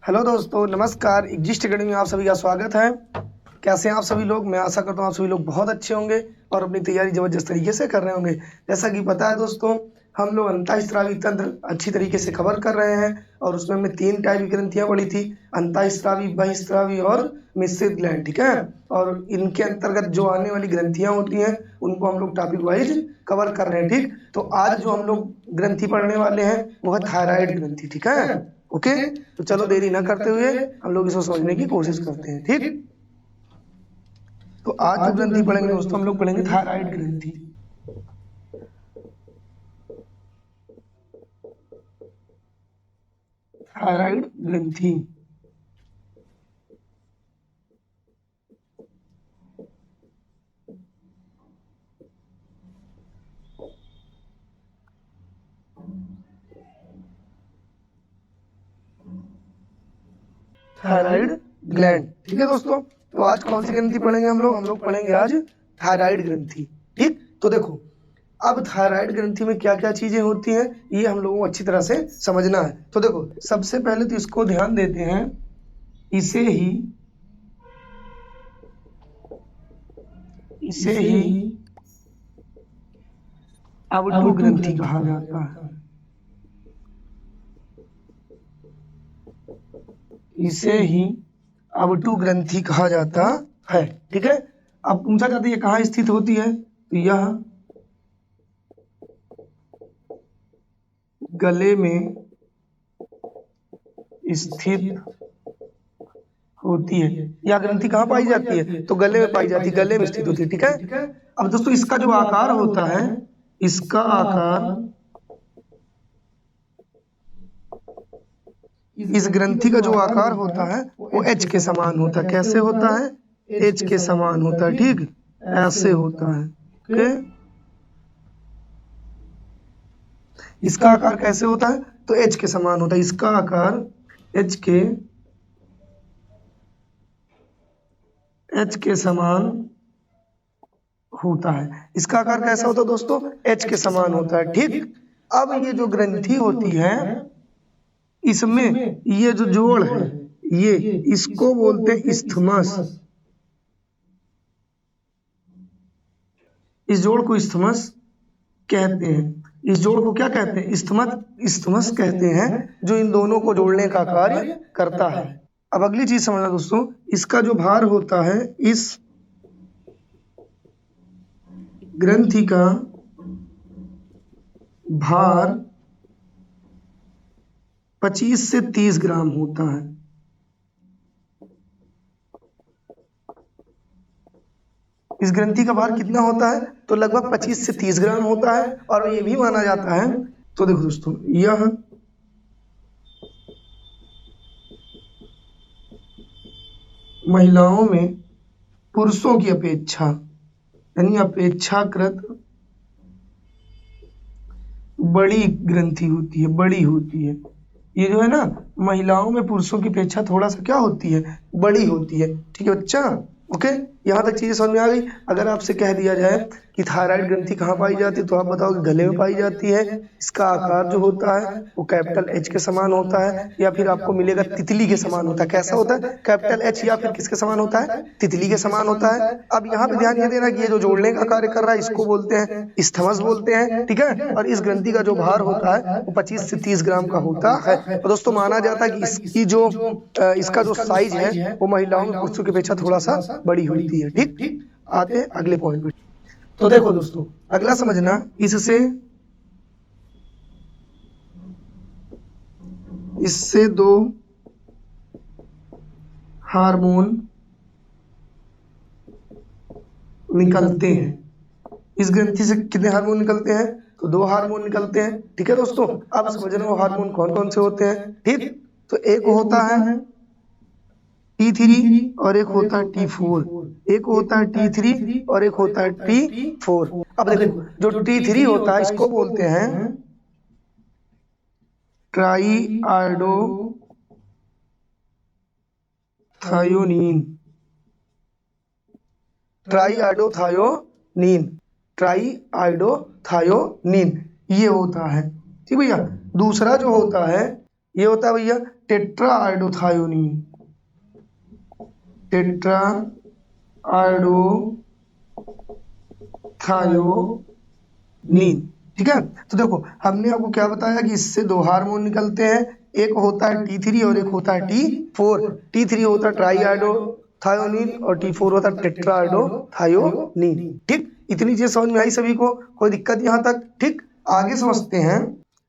Hello दोस्तों, नमस्कार। Exist academy में आप सभी का स्वागत है। कैसे हैं आप सभी लोग? मैं आशा करता हूँ आप सभी लोग बहुत अच्छे होंगे और अपनी तैयारी जबरदस्त तरीके से कर रहे होंगे। जैसा कि पता है दोस्तों, हम लोग अंतःस्रावी तंत्र अच्छी तरीके से कवर कर रहे हैं और उसमें हमने 3 टाइप की ग्रंथियाँ पढ़ी थी, अंतःस्रावी, बहिःस्रावी और मिश्रित ग्लैंड। ठीक है, और इनके अंतर्गत जो आने वाली ग्रंथियाँ होती हैं उनको हम लोग टॉपिक वाइज कवर कर रहे हैं। ठीक, तो आज जो हम लोग ग्रंथि पढ़ने वाले हैं वो है थायराइड ग्रंथि। ठीक है, ओके। तो चलो देरी ना करते हुए हम लोग इसको समझने की कोशिश करते हैं। ठीक, तो आज जो ग्रंथि पढ़ेंगे दोस्तों, हम लोग पढ़ेंगे थायराइड ग्रंथि। थायराइड ग्रंथि थायराइड ग्लैंड। ठीक है दोस्तों, तो आज कौन सी ग्रंथि पढ़ेंगे हम लोग पढ़ेंगे आज थायराइड ग्रंथि। ठीक, तो देखो, अब थायराइड ग्रंथि में क्या क्या चीजें होती हैं ये हम लोगों को अच्छी तरह से समझना है। तो देखो, सबसे पहले तो इसको ध्यान देते हैं, इसे ही अवटु ग्रंथि कहा जाता है। इसे ही अवटु ग्रंथि कहा जाता है। ठीक है, अब पूछा जाता है ये कहाँ स्थित होती है, तो यह गले में स्थित होती है। यह ग्रंथि कहाँ पाई जाती है, तो गले में पाई जाती है, गले में स्थित होती है। ठीक है, अब दोस्तों इसका जो आकार होता है, इसका आकार इस ग्रंथि का जो आकार होता है वो एच के समान होता है। कैसे होता है? एच के समान होता है। ठीक, ऐसे होता है। ओके, इसका आकार कैसे होता है, तो एच के समान होता है। इसका आकार एच के समान होता है। इसका आकार कैसा होता है दोस्तों? एच के समान होता है। ठीक, अब ये जो ग्रंथि होती है इसमें ये जो जोड़ है ये इसको बोलते हैं इस्थमस। इस जोड़ को इस्थमस कहते हैं। इस जोड़ को क्या कहते हैं? इस्थमस कहते हैं, जो इन दोनों को जोड़ने का कार्य करता है। अब अगली चीज समझना दोस्तों, इसका जो भार होता है, इस ग्रंथि का भार 25 से 30 ग्राम होता है। इस ग्रंथि का भार कितना होता है, तो लगभग 25 से 30 ग्राम होता है। और ये भी माना जाता है, तो देखो दोस्तों, यह महिलाओं में पुरुषों की अपेक्षा यानी अपेक्षाकृत बड़ी ग्रंथि होती है, बड़ी होती है। ये जो है ना, महिलाओं में पुरुषों की अपेक्षा थोड़ा सा क्या होती है, बड़ी होती है। ठीक है बच्चा, ओके। यहाँ तक चीजें समझ में आ गई। अगर आपसे कह दिया जाए कि थायराइड ग्रंथि कहाँ पाई जाती है, तो आप बताओ कि गले में पाई जाती है। इसका आकार जो होता है वो कैपिटल एच के समान होता है, या फिर आपको मिलेगा तितली के समान होता है। कैसा होता है? कैपिटल एच, या फिर किसके समान होता है? तितली के समान होता है। अब यहाँ पे ध्यान ये देना कि ये जो जोड़ने का कार्य कर रहा है इसको बोलते हैं इस्थमस बोलते हैं। ठीक है, और इस ग्रंथि का जो भार होता है वो 25 से 30 ग्राम का होता है। तो दोस्तों माना जाता है कि इसकी जो इसका जो साइज है वो महिलाओं में पुरुषों की अपेक्षा थोड़ा सा बड़ी होती है। ठीक, आते हैं अगले पॉइंट पे। तो देखो दोस्तों, अगला समझना, इससे 2 हार्मोन निकलते हैं। इस ग्रंथि से कितने हार्मोन निकलते हैं, तो 2 हार्मोन निकलते हैं। ठीक है दोस्तों, अब समझना वो हार्मोन कौन कौन से होते हैं। ठीक, तो एक होता है T3 और एक होता है T4। एक होता है T3 और एक होता है T4। अब देखो, जो T3 होता है इसको बोलते हैं ट्राई आयोडो थायोनीन। ट्राई आयोडोथायोनीन ये होता है। ठीक भैया, दूसरा जो होता है ये होता है भैया टेट्रा आयोडोथायोनीन, टेट्रा आयोडोथायोनीन। ठीक है, तो देखो हमने आपको क्या बताया कि इससे दो हार्मोन निकलते हैं, एक होता है T3 और एक होता है T4। T3 होता है ट्राई आयोडोथायोनीन और T4 होता है टेट्रा आयोडोथायोनीन। ठीक, इतनी चीज समझ में आई सभी को, कोई दिक्कत यहाँ तक? ठीक, आगे समझते हैं।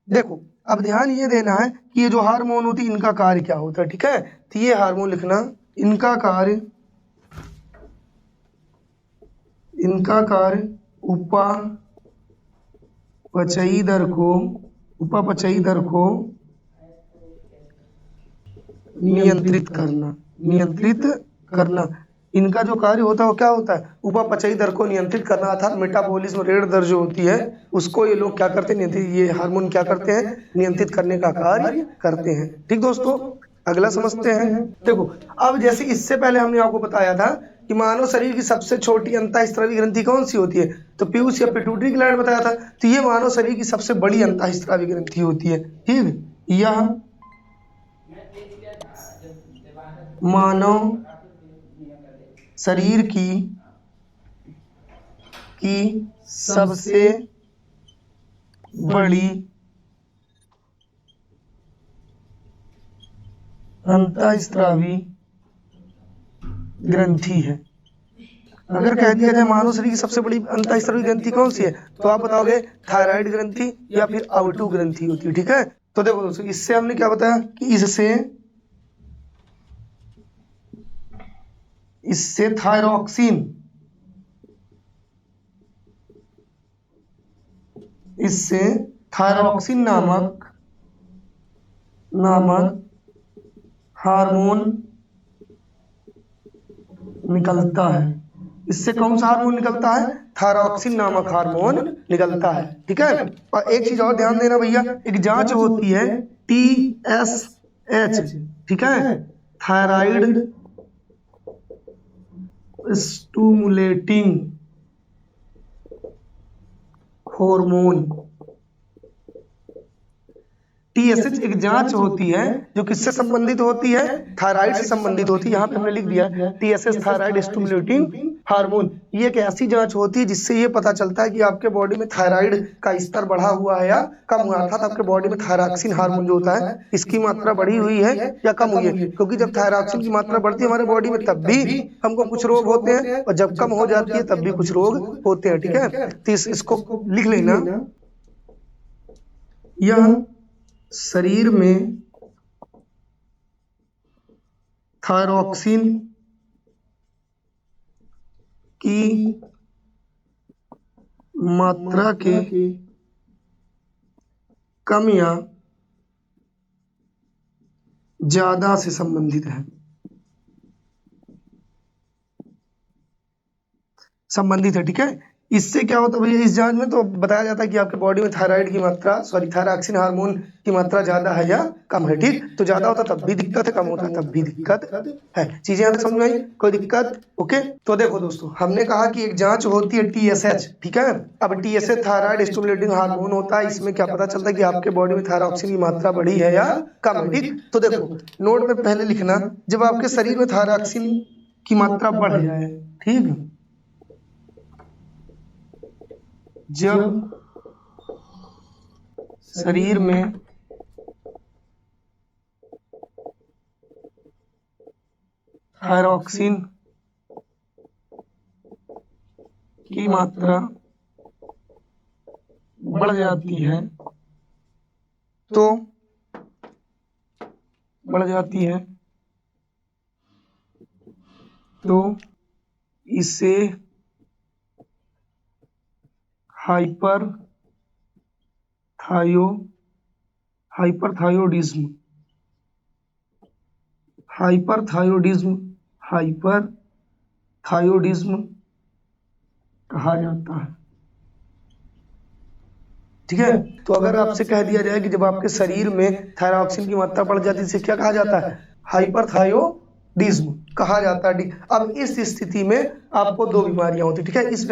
देखो अब ध्यान ये देना है कि ये जो हार्मोन होती है इनका कार्य क्या होता है। ठीक है, तो ये हार्मोन लिखना, इनका कार्य उपापचयी दर को नियंत्रित करना। इनका जो कार्य होता है वो क्या होता है? उपापचयी दर को नियंत्रित करना, अर्थात मेटाबॉलिज्म रेट दर जो होती है उसको ये लोग क्या करते हैं, नियंत्रित, ये हार्मोन क्या करते हैं, नियंत्रित करने का कार्य करते हैं। ठीक दोस्तों, अगला समझते हैं। देखो अब जैसे इससे पहले हमने आपको बताया था कि मानव शरीर की सबसे छोटी अंतःस्रावी ग्रंथि कौन सी होती है, तो पीयूष या पिट्यूटरी ग्लैंड बताया था। तो ये मानव शरीर की सबसे बड़ी अंतःस्रावी ग्रंथि होती है। ठीक, यह मानव शरीर की सबसे बड़ी अंतःस्रावी ग्रंथि है। अगर कह दिया जाए मानव शरीर की सबसे बड़ी अंतःस्रावी ग्रंथि कौन सी है, तो आप बताओगे थायराइड ग्रंथि या फिर आउटू ग्रंथि होती है। ठीक है, तो देखो दोस्तों इससे हमने क्या बताया कि इससे थायरॉक्सिन नामक हार्मोन निकलता है। इससे कौन सा हार्मोन निकलता है? थायरॉक्सिन नामक हार्मोन निकलता है। ठीक है, और एक चीज और ध्यान देना भैया, एक जांच होती है TSH, ठीक है, थायराइड स्टिमुलेटिंग हार्मोन। TSH एक जांच होती है जो किससे संबंधित होती है? थायराइड से संबंधित होती है। यहाँ पे हमने लिख दिया TSH थायराइड स्टिमुलेटिंग हार्मोन। ये एक ऐसी जांच होती है जिससे ये पता चलता है कि आपके बॉडी में थायराइड का स्तर बढ़ा हुआ है या कम हुआ, अर्थात आपके बॉडी में थायरॉक्सिन हार्मोन जो होता है इसकी मात्रा बढ़ी हुई है या कम हुई है। क्योंकि जब थायरॉक्सिन की मात्रा बढ़ती है हमारे बॉडी में तब भी हमको कुछ रोग होते हैं, और जब कम हो जाती है तब भी कुछ रोग होते हैं। ठीक है, तो इसको लिख लेना, यह शरीर में थायरॉक्सिन की मात्रा के कम या ज्यादा से संबंधित है। ठीक है, इससे क्या होता है भैया, इस जांच में तो बताया जाता है कि आपके बॉडी में थायराइड की मात्रा थायरॉक्सिन हार्मोन की मात्रा ज्यादा है या कम है। ठीक, तो ज्यादा होता तब भी दिक्कत है, कम होता है तब भी दिक्कत है। चीजें यहाँ तक समझ में आई? कोई दिक्कत? ओके, तो देखो दोस्तों हमने कहा कि एक जांच होती है TSH। ठीक है, अब TSH थायराइड स्टिमुलेटिंग हार्मोन होता है। इसमें क्या पता चलता है कि आपके बॉडी में थायरॉक्सिन की मात्रा बढ़ी है या कम है। ठीक, तो देखो नोट में पहले लिखना, जब आपके शरीर में थायरॉक्सिन की मात्रा बढ़ जाए, ठीक, जब शरीर में थायरॉक्सिन की मात्रा बढ़ जाती है तो इसे हाइपरथायरॉयडिज्म कहा जाता है। ठीक है, तो अगर आपसे कह दिया जाए कि जब आपके शरीर में थायरॉक्सिन की मात्रा बढ़ जाती है इसे क्या कहा जाता है? हाइपरथायरॉयडिज्म कहा जाता है। अब इस स्थिति में आपको दो बीमारियां होती है। ठीक है, इस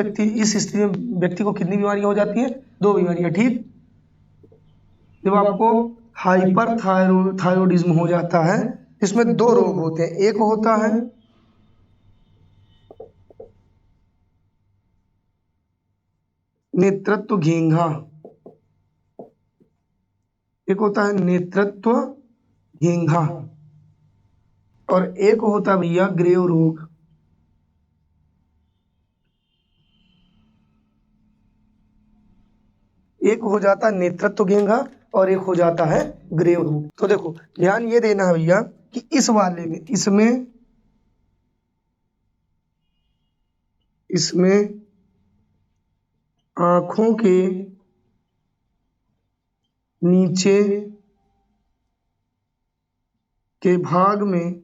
स्थिति में व्यक्ति को कितनी बीमारियां हो जाती हैं? दो बीमारियां। ठीक, जब आपको हाइपर थायरोइडिज्म हो जाता है। इसमें दो रोग होते हैं, एक होता है नेतृत्व घेंघा, एक होता है नेतृत्व घेंघा, और एक होता है भैया ग्रेव रोग। एक हो जाता है नेतृत्व घेंघा और एक हो जाता है ग्रेव रोग। तो देखो ध्यान ये देना है भैया कि इस वाले में इसमें आंखों के नीचे के भाग में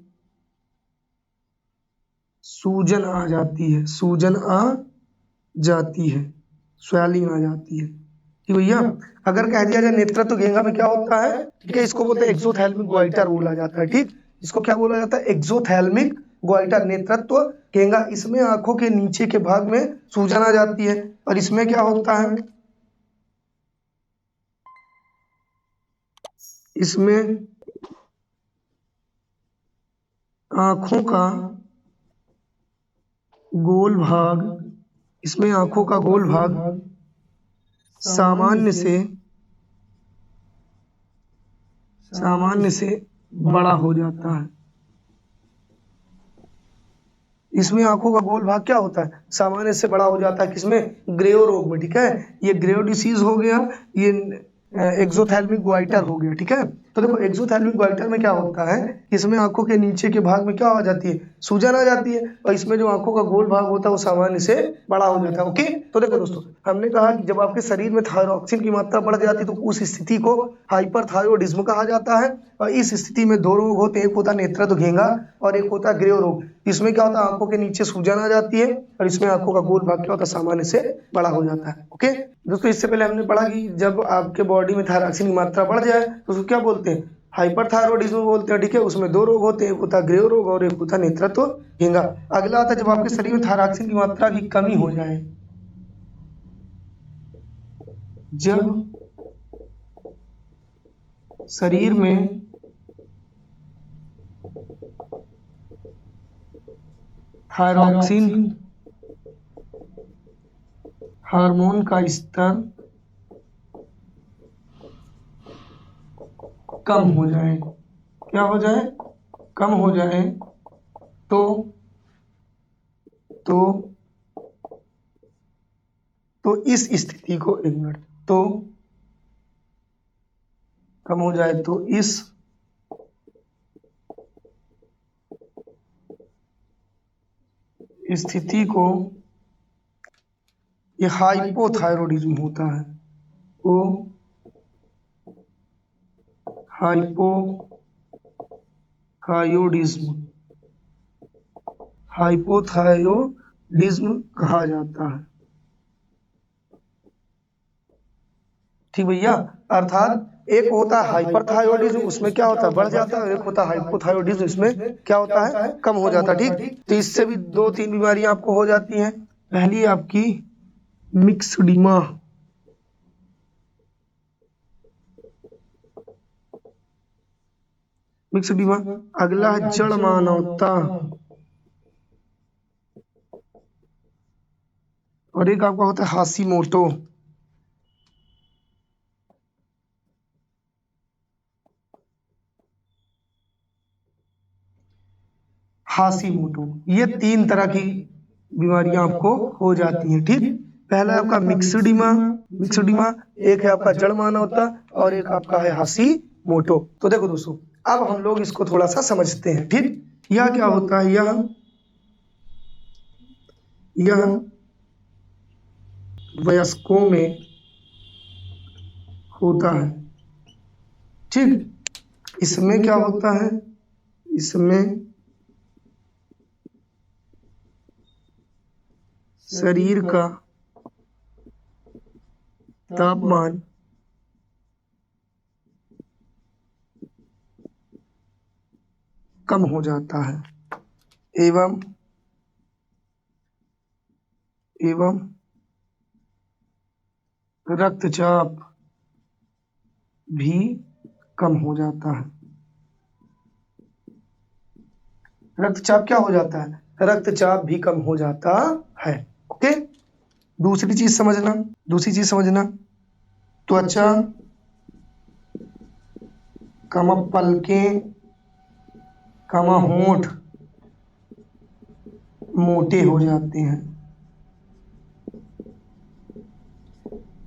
सूजन आ जाती है, सूजन आ जाती है, स्वेलिंग आ जाती है। कि भैया अगर कह दिया जाए नेतृत्व घेंघा में क्या होता है, ठीक है, इसको बोलते हैं एक्सोथैल्मिक गोइटर बोला जाता है। ठीक, इसको क्या बोला जाता है, एक्सोथैल्मिक गोइटर, नेतृत्व घेंघा। इसमें आंखों के नीचे के भाग में सूजन आ जाती है, और इसमें क्या होता है, इसमें आंखों का गोल भाग, इसमें आंखों का गोल भाग सामान्य से बड़ा हो जाता है। इसमें आंखों का गोल भाग क्या होता है, सामान्य से बड़ा हो जाता है। किसमें, ग्रेव रोग में। ठीक है, ये ग्रेव डिसीज हो गया, ये एक्सोथैल्मिक गोइटर हो गया। ठीक है, तो देखो एक्सोथैल्मिक गोइटर में क्या होता है, इसमें आंखों के नीचे के भाग में क्या आ जाती है, सूजन आ जाती है, और इसमें जो आंखों का गोल भाग होता है वो सामान्य से बड़ा हो जाता है। ओके, तो देखो दोस्तों हमने कहा कि जब आपके शरीर में थायरॉक्सिन की मात्रा बढ़ जाती है तो उस स्थिति को हाइपरथायरोइडिज्म कहा जाता है। और इस स्थिति में दो रोग होते हैं, एक होता है नेत्रत्व घेंघा और एक होता है ग्रेव रोग। इसमें क्या होता है, आंखों के नीचे सूजन आ जाती है, और इसमें आंखों का गोल भाग क्या होता है, सामान्य से बड़ा हो जाता है। ओके दोस्तों, इससे पहले हमने पढ़ा कि जब आपके बॉडी में थायरॉक्सिन की मात्रा बढ़ जाए तो उसको क्या बोलते हैं, हाइपरथायरोइडिज्म बोलते हैं। ठीक है, उसमें दो रोग होते हैं, एक होता है ग्रेव रोग और एक होता है नेतृत्व घेंघा। अगला आता है जब आपके शरीर में थायरॉक्सिन की मात्रा की कमी हो जाए, जब शरीर में थायरॉक्सिन हार्मोन का स्तर कम हो जाए, क्या हो जाए, कम हो जाए, तो तो तो इस स्थिति को, एक मिनट, तो कम हो जाए तो इस स्थिति को, ये हाइपोथायरोइडिज्म होता है, वो हाइपोथायरोइडिज्म हाइपोथायरोइडिज्म कहा जाता है। ठीक भैया, अर्थात एक होता है हाइपरथायरोइडिज्म, उसमें क्या होता है, बढ़ जाता है, और एक होता है हाइपोथायरोइडिज्म, इसमें क्या होता है, कम हो जाता है। ठीक, तो इससे भी दो तीन बीमारियां आपको हो जाती हैं। पहली आपकी मिक्सडीमा, मिक्सडीमा। अगला है जड़ मानवता, और एक आपका होता है हाशीमोटो। हाशीमोटो, ये तीन तरह की बीमारियां आपको हो जाती हैं। ठीक, पहला है आपका मिक्सडीमा, मिक्सडीमा, एक है आपका जड़ मानवता, और एक आपका है हाशीमोटो। तो देखो दोस्तों अब हम लोग इसको थोड़ा सा समझते हैं। ठीक, यह क्या होता है, यह वयस्कों में होता है। ठीक, इसमें क्या होता है, इसमें शरीर का तापमान कम हो जाता है, एवं रक्तचाप भी कम हो जाता है। रक्तचाप क्या हो जाता है? रक्तचाप भी कम हो जाता है। ओके, दूसरी चीज समझना, त्वचा, पलकें, होंठ मोटे हो जाते हैं।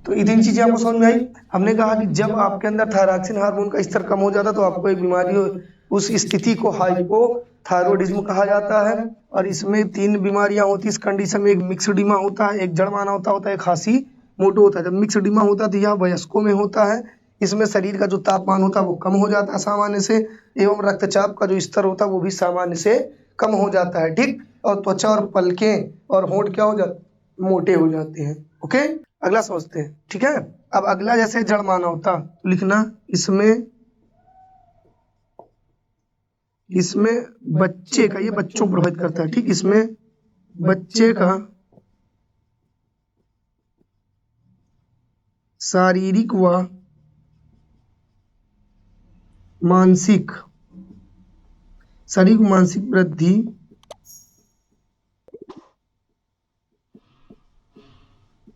तो इतनी चीजें आपको समझ में आई। हमने कहा कि जब आपके अंदर थायरॉक्सिन हार्मोन का स्तर कम हो जाता है तो आपको एक बीमारी हो, उस स्थिति को हाइपोथायरॉयडिज्म कहा जाता है। और इसमें 3 बीमारियां होती है इस कंडीशन में। एक मिक्सडीमा होता है, एक जड़माना होता है, एक हासी मोटो होता है। जब मिक्सडीमा होता है तो यह वयस्कों में होता है। इसमें शरीर का जो तापमान होता है वो कम हो जाता है सामान्य से, एवं रक्तचाप का जो स्तर होता है वो भी सामान्य से कम हो जाता है। ठीक, और त्वचा और पलकें और होंठ क्या हो जाते, मोटे हो जाते हैं। ओके, अगला समझते हैं। ठीक है, अब अगला जैसे जड़माना होता लिखना, इसमें बच्चे का, ये बच्चों को प्रभावित करता है। ठीक, इसमें बच्चे का शारीरिक व मानसिक वृद्धि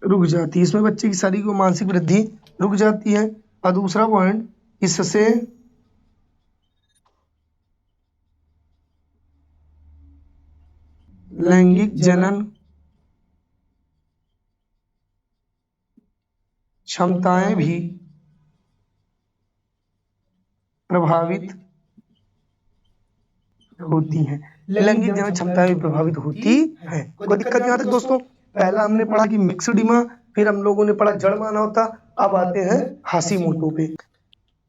रुक जाती है। इसमें बच्चे की शारीरिक व मानसिक वृद्धि रुक जाती है। और दूसरा पॉइंट, इससे लैंगिक जनन क्षमताएं भी प्रभावित होती हैं। लैंगिक जनन क्षमताएं भी प्रभावित होती हैं। कोई दिक्कत यहाँ तक दोस्तों? पहला हमने पढ़ा कि मिक्सडीमा, फिर हम लोगों ने पढ़ा जड़माना होता, अब आते हैं हाशीमोटो पे।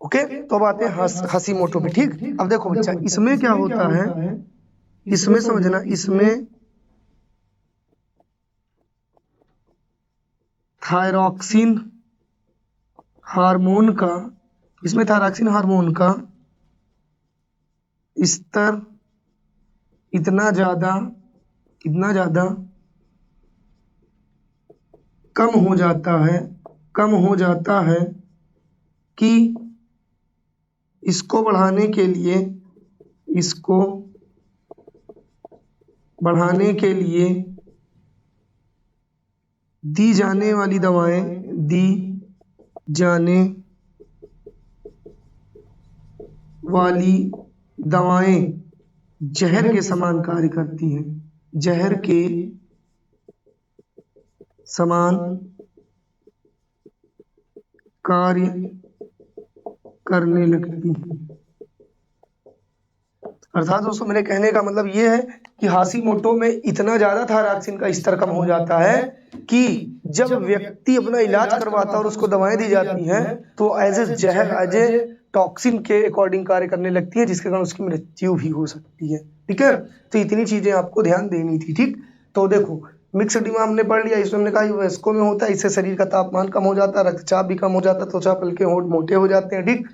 ओके, तो अब आते हैं हाशीमोटो पे। ठीक, अब देखो बच्चा, इसमें क्या होता है, इसमें समझना, इसमें थायरॉक्सिन हार्मोन का स्तर इतना ज्यादा कम हो जाता है कि इसको बढ़ाने के लिए दी जाने वाली दवाएं जहर के समान कार्य करती हैं। जहर के समान कार्य करने लगती हैं। अर्थात दोस्तों मेरे कहने का मतलब ये है कि हाशीमोटो में इतना ज्यादा थायरॉक्सिन का स्तर कम हो जाता है कि जब व्यक्ति अपना इलाज करवाता है और उसको दवाएं दी जाती हैं तो एज ए टॉक्सिन के अकॉर्डिंग कार्य करने लगती है, जिसके कारण उसकी मृत्यु भी हो सकती है। ठीक है, तो इतनी चीजें आपको ध्यान देनी थी। ठीक, तो देखो मिक्सडीमा हमने पढ़ लिया, इसमें हमने कहा वयस्कों में होता है, इससे शरीर का तापमान कम हो जाता है, रक्तचाप भी कम हो जाता है, त्वचा पलके होंठ मोटे हो जाते हैं। ठीक,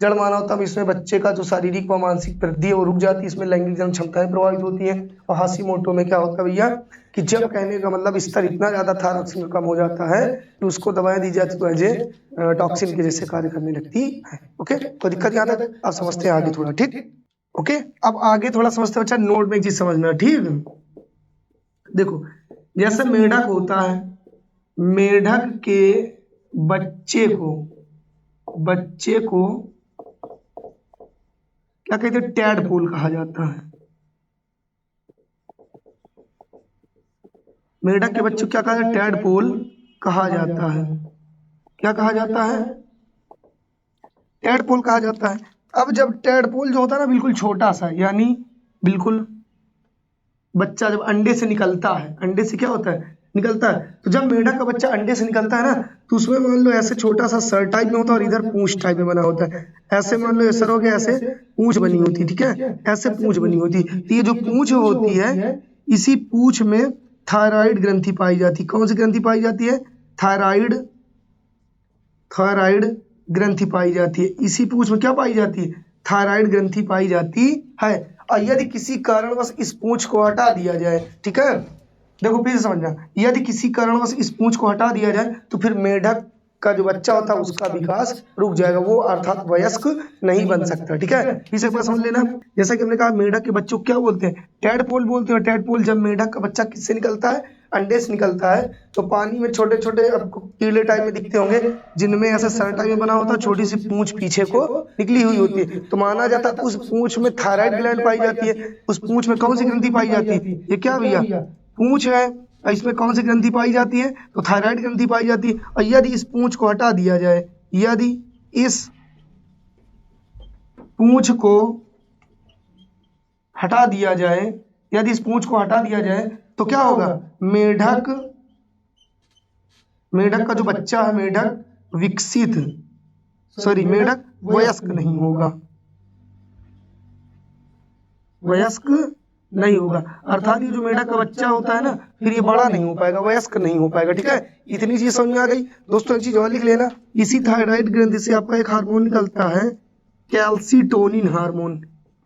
जड़माना होता है, इसमें बच्चे का जो शारीरिक व मानसिक वृद्धि है वो रुक जाती है, इसमें लैंगिक जनन क्षमताएं प्रभावित होती हैं। और हाशीमोटो में क्या होता है भैया कि जब कहने का मतलब स्तर इतना ज्यादा थायरॉक्सिन का कम हो जाता है कि उसको दवाएं दी जाती तो एज टॉक्सिन के जैसे कार्य करने लगती है। ओके, तो दिक्कत यहाँ तक आप समझते हैं आगे थोड़ा। ठीक, ओके, अब आगे थोड़ा समझते हैं बच्चा, नोट में एक चीज समझना। ठीक, देखो जैसे मेढक होता है, मेढक के बच्चे को क्या कहते हैं, टैडपोल कहा जाता है। मेढक के बच्चे क्या कहा जाता है, टैडपोल कहा जाता है। क्या कहा जाता है, टैडपोल कहा जाता है। अब जब टैडपोल जो होता है ना बिल्कुल छोटा सा, यानी बिल्कुल बच्चा जब अंडे से निकलता है, अंडे से क्या होता है, निकलता है, तो जब मेढक का बच्चा अंडे से निकलता है ना तो उसमें मान लो ऐसे छोटा सा सर टाइप में होता है और इधर पूंछ टाइप में बना होता है। ऐसे मान लो सर हो गया, ऐसे पूंछ बनी होती है। ठीक है, ऐसे पूंछ बनी होती है। तो ये जो पूंछ होती है, इसी पूंछ में थायराइड ग्रंथि पाई जाती है। कौन सी ग्रंथि पाई जाती है, थायराइड ग्रंथि पाई जाती है। इसी पूंछ में क्या पाई जाती है, थायराइड ग्रंथि पाई जाती है। और यदि किसी कारणवश इस पूंछ को हटा दिया जाए, ठीक है, देखो फिर समझना, यदि किसी कारणवश इस पूंछ को हटा दिया जाए तो फिर मेढक का जो बच्चा होता है उसका विकास रुक जाएगा, वो अर्थात वयस्क नहीं बन सकता। ठीक है, इसे बात समझ लेना। जैसा कि हमने कहा मेढक के बच्चों को क्या बोलते हैं, टैडपोल बोलते हैं। टैडपोल जब मेढक का बच्चा किससे निकलता है, अंडे से निकलता है, तो पानी में छोटे छोटे आपको कीड़े टाइप में दिखते होंगे, जिनमें ऐसे सर टाइप में बना होता है, छोटी सी पूंछ पीछे को निकली हुई होती है। तो माना जाता है उस पूंछ में थायराइड ग्लैंड पाई जाती है। उस पूंछ में कौन सी ग्रंथि पाई जाती है, ये क्या भैया पूंछ है, इसमें कौन सी ग्रंथि पाई जाती है, तो थायराइड ग्रंथि पाई जाती है। और यदि इस पूंछ को हटा दिया जाए, यदि इस पूंछ को हटा दिया जाए, यदि इस पूंछ को हटा दिया जाए तो क्या होगा, मेढक मेढक का जो बच्चा है, मेढक विकसित मेढक वयस्क नहीं होगा, वयस्क नहीं होगा। अर्थात ये जो मेढक का बच्चा होता है ना, फिर ये बड़ा नहीं हो पाएगा, वयस्क नहीं हो पाएगा। ठीक है, इतनी चीज समझ में आ गई। दोस्तों एक चीज और लिख लेना, इसी थायराइड ग्रंथि से आपका एक हार्मोन निकलता है, कैल्सीटोनिन हार्मोन।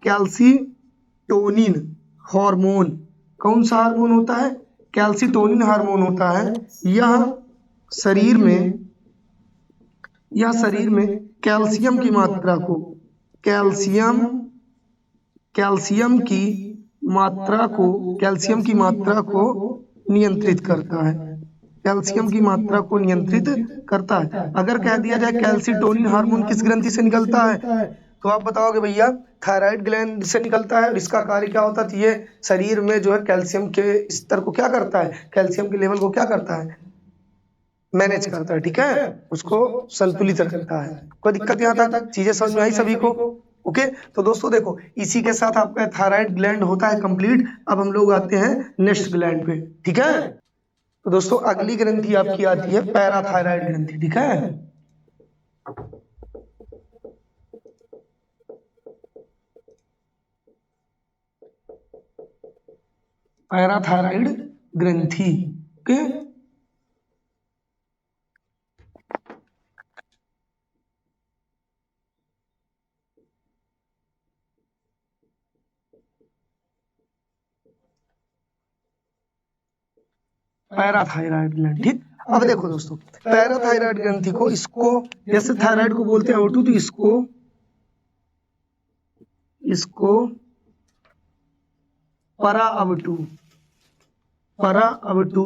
कैल्सीटोनिन हार्मोन कौन सा हार्मोन होता है, कैल्सीटोनिन हार्मोन होता है। यह शरीर में कैल्शियम की मात्रा को, कैल्शियम की मात्रा को नियंत्रित करता है, कैल्शियम की मात्रा को नियंत्रित करता है। अगर कह दिया जाए कैल्सीटोनिन हार्मोन किस ग्रंथि से निकलता है, तो आप बताओगे भैया थायराइड ग्लैंड से निकलता है। और इसका कार्य क्या होता है, ये शरीर में जो है कैल्शियम के स्तर को क्या करता है, कैल्शियम के लेवल को क्या करता है, मैनेज करता है। ठीक है, उसको संतुलित रखता है। कोई दिक्कत यहाँ तक चीजें समझ में आई सभी को। ओके, तो दोस्तों देखो इसी के साथ आपका थायराइड ग्लैंड होता है कंप्लीट। अब हम लोग आते हैं नेक्स्ट ग्लैंड पे। ठीक है, तो दोस्तों अगली ग्रंथि आपकी आती है पैराथायराइड ग्रंथि। ठीक है, पैराथायराइड ग्रंथि के पैराथायराइड ग्लैंड। ठीक, अब देखो दोस्तों पैराथायराइड ग्रंथि को, इसको जैसे थायराइड को बोलते हैं O2, तो इसको परा अवटु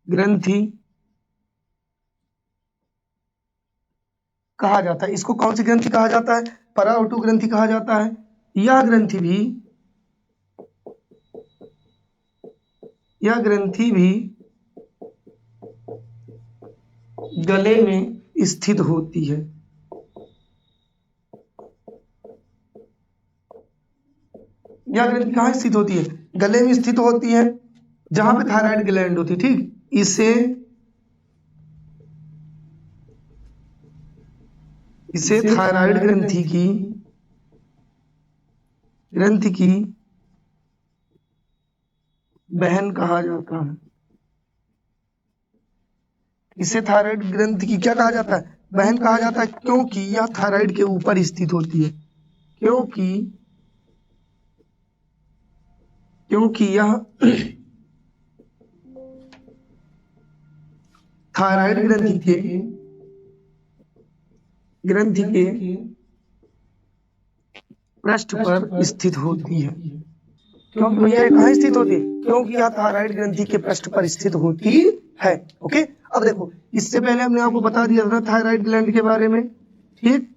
ग्रंथि कहा जाता है। इसको कौन सी ग्रंथि कहा जाता है, परा अवटु ग्रंथि कहा जाता है। यह ग्रंथि भी गले में स्थित होती है। यह ग्रंथि कहाँ स्थित होती है, गले में स्थित होती है, जहां पे थायराइड ग्लैंड होती है। ठीक, इसे थायराइड ग्रंथि की बहन कहा जाता है। इसे थायराइड ग्रंथि की क्या कहा जाता है, बहन कहा जाता है, क्योंकि यह थायराइड के ऊपर स्थित होती है। क्योंकि यह थायराइड ग्रंथि के पृष्ठ पर स्थित होती है। क्योंकि भैया ये कहाँ स्थित होती है, क्योंकि यह थायराइड ग्रंथि के पृष्ठ पर स्थित होती है। ओके, अब देखो इससे पहले हमने आपको बता दिया था थायराइड ग्लैंड के बारे में। ठीक,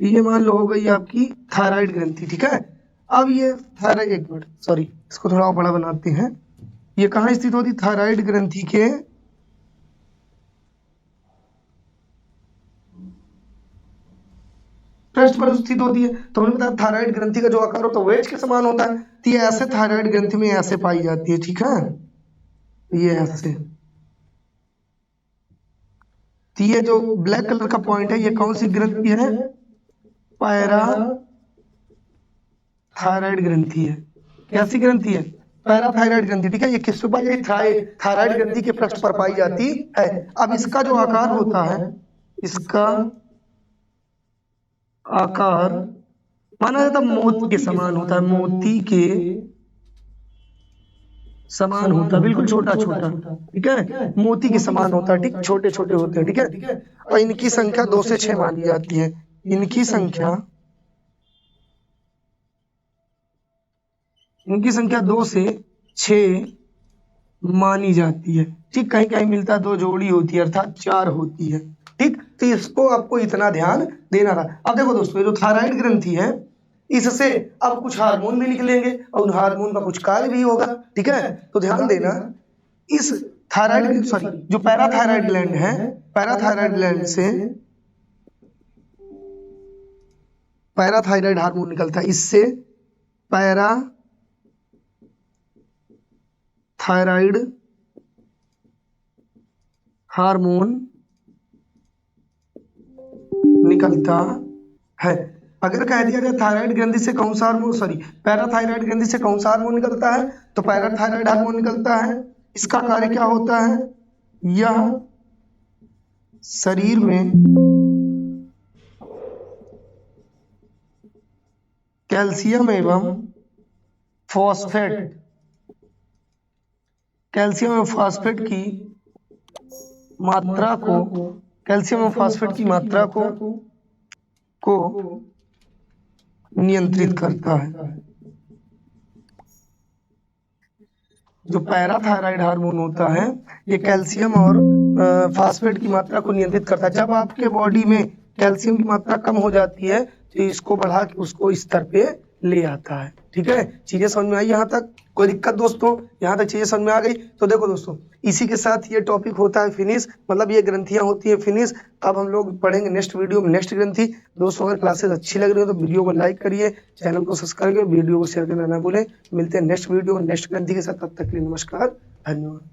ये मान लो हो गई आपकी थायराइड ग्रंथि। ठीक है, अब ये थायराइड, एक मिनट सॉरी, इसको थोड़ा बड़ा बनाते हैं। ये कहाँ स्थित होती, थायराइड ग्रंथि के पृष्ठ पर स्थित होती है। तो हमने बताया थायराइड ग्रंथि का जो आकार होता है वेज के समान होता है। तो ये ऐसे थायराइड ग्रंथि में ऐसे पाई जाती है। ठीक है, ये ऐसे, तो ये जो ब्लैक कलर का पॉइंट है, ये कौन सी ग्रंथि है, पैराथायराइड ग्रंथि है। कैसी ग्रंथि है, पैराथायराइड ग्रंथि। ठीक है, ये किस पे पाई जाती है, थायराइड ग्रंथि के पृष्ठ पर पाई जाती है। अब इसका जो आकार होता है, इसका आकार माना जाता है मोती के समान होता है, मोती के समान होता है, बिल्कुल छोटा छोटा, ठीक है, मोती के समान होता है, ठीक, छोटे छोटे होते हैं, ठीक है। और इनकी संख्या 2 से 6 मानी जाती है। इनकी संख्या 2 से 6 मानी जाती है, ठीक। कहीं कहीं मिलता है 2 जोड़ी होती है, अर्थात 4 होती है, ठीक। तो इसको आपको इतना ध्यान देना था। अब देखो दोस्तों, ये जो थायराइड ग्रंथि है, इससे अब कुछ हार्मोन भी निकलेंगे और उन हार्मोन का कुछ कार्य भी होगा, ठीक है। तो ध्यान देना, इस थायराइड, सॉरी, जो पैराथायराइड ग्लैंड है, पैराथायराइड ग्लैंड से पैराथायराइड हार्मोन निकलता है, इससे पैराथायराइड हार्मोन निकलता है। अगर कह दिया जाए थायराइड ग्रंथि से कौन सा हार्मोन, सॉरी, पैराथायराइड ग्रंथि से कौन सा हार्मोन निकलता है, तो पैराथायराइड हार्मोन निकलता है। इसका कार्य क्या होता है, यह शरीर में कैल्शियम एवं फॉस्फेट की मात्रा को, कैल्शियम और फॉस्फेट की मात्रा को नियंत्रित करता है। जो पैराथायराइड हार्मोन होता है, ये कैल्शियम और फॉस्फेट की मात्रा को नियंत्रित करता है। जब आपके बॉडी में कैल्शियम की मात्रा कम हो जाती है, तो इसको बढ़ा के उसको स्तर पे ले आता है, ठीक है। चीजें समझ में आई यहाँ तक? कोई दिक्कत दोस्तों? यहाँ तक चीजें समझ में आ गई? तो देखो दोस्तों, इसी के साथ ये टॉपिक होता है फिनिश, मतलब ये ग्रंथियां होती है फिनिश। अब हम लोग पढ़ेंगे नेक्स्ट वीडियो में नेक्स्ट ग्रंथि। दोस्तों, अगर क्लासेस अच्छी लग रही हो तो वीडियो को लाइक करिए, चैनल को सब्सक्राइब करिए, वीडियो को शेयर करना ना भूलें। मिलते हैं नेक्स्ट वीडियो नेक्स्ट ग्रंथि के साथ, तब तक के लिए नमस्कार, धन्यवाद।